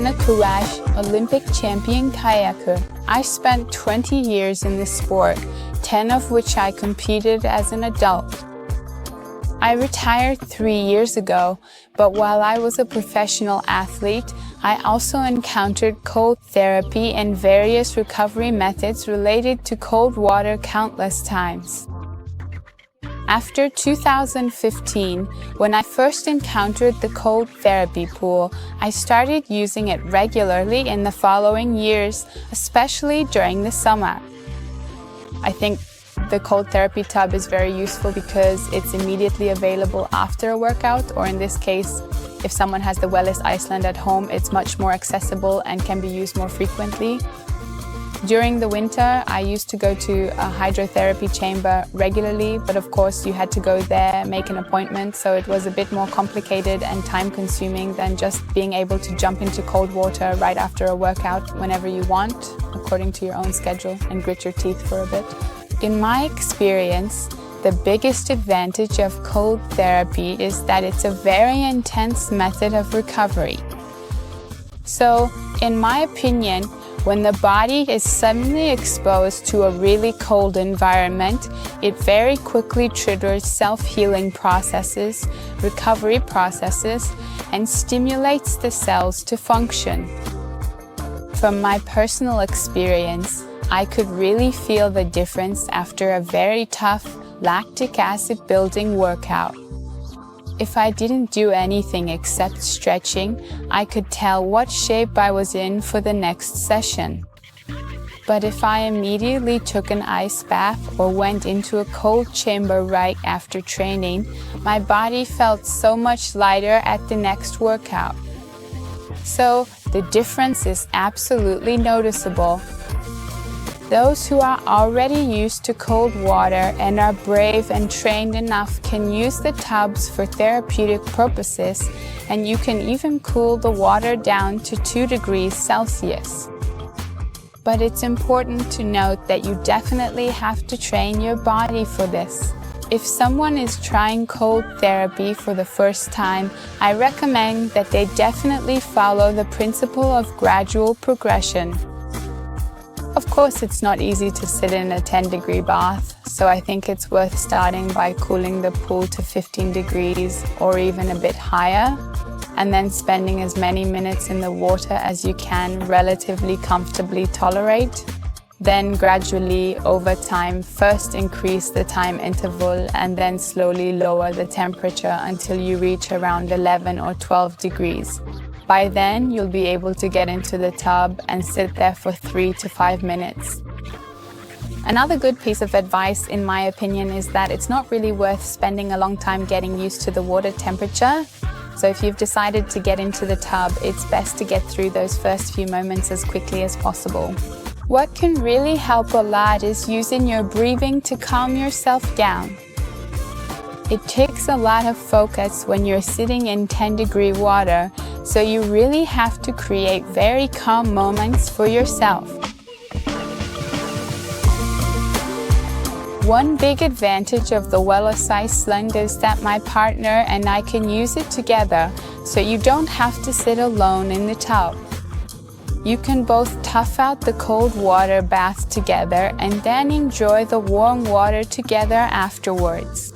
a courage Olympic champion kayaker. I spent 20 years in this sport, 10 of which I competed as an adult. I retired 3 years ago, but while I was a professional athlete, I also encountered cold therapy and various recovery methods related to cold water countless times. After 2015, when I first encountered the cold therapy pool, I started using it regularly in the following years, especially during the summer. I think the cold therapy tub is very useful because it's immediately available after a workout, or in this case, if someone has the Wellness Iceland at home, it's much more accessible and can be used more frequently. During the winter, I used to go to a hydrotherapy chamber regularly, but of course you had to go there, make an appointment, so it was a bit more complicated and time-consuming than just being able to jump into cold water right after a workout whenever you want, according to your own schedule, and grit your teeth for a bit. In my experience, the biggest advantage of cold therapy is that it's a very intense method of recovery. So, in my opinion, when the body is suddenly exposed to a really cold environment, it very quickly triggers self-healing processes, recovery processes, and stimulates the cells to function. From my personal experience, I could really feel the difference after a very tough lactic acid building workout. If I didn't do anything except stretching, I could tell what shape I was in for the next session. But if I immediately took an ice bath or went into a cold chamber right after training, my body felt so much lighter at the next workout. So the difference is absolutely noticeable. Those who are already used to cold water and are brave and trained enough can use the tubs for therapeutic purposes, and you can even cool the water down to 2 degrees Celsius. But it's important to note that you definitely have to train your body for this. If someone is trying cold therapy for the first time, I recommend that they definitely follow the principle of gradual progression. Of course, it's not easy to sit in a 10-degree bath, so I think it's worth starting by cooling the pool to 15 degrees or even a bit higher, and then spending as many minutes in the water as you can relatively comfortably tolerate. Then gradually, over time, first increase the time interval and then slowly lower the temperature until you reach around 11 or 12 degrees. By then, you'll be able to get into the tub and sit there for 3 to 5 minutes. Another good piece of advice, in my opinion, is that it's not really worth spending a long time getting used to the water temperature. So if you've decided to get into the tub, it's best to get through those first few moments as quickly as possible. What can really help a lot is using your breathing to calm yourself down. It takes a lot of focus when you're sitting in 10-degree water, so you really have to create very calm moments for yourself. One big advantage of the Wellness Iceland is that my partner and I can use it together, so you don't have to sit alone in the tub. You can both tough out the cold water bath together and then enjoy the warm water together afterwards.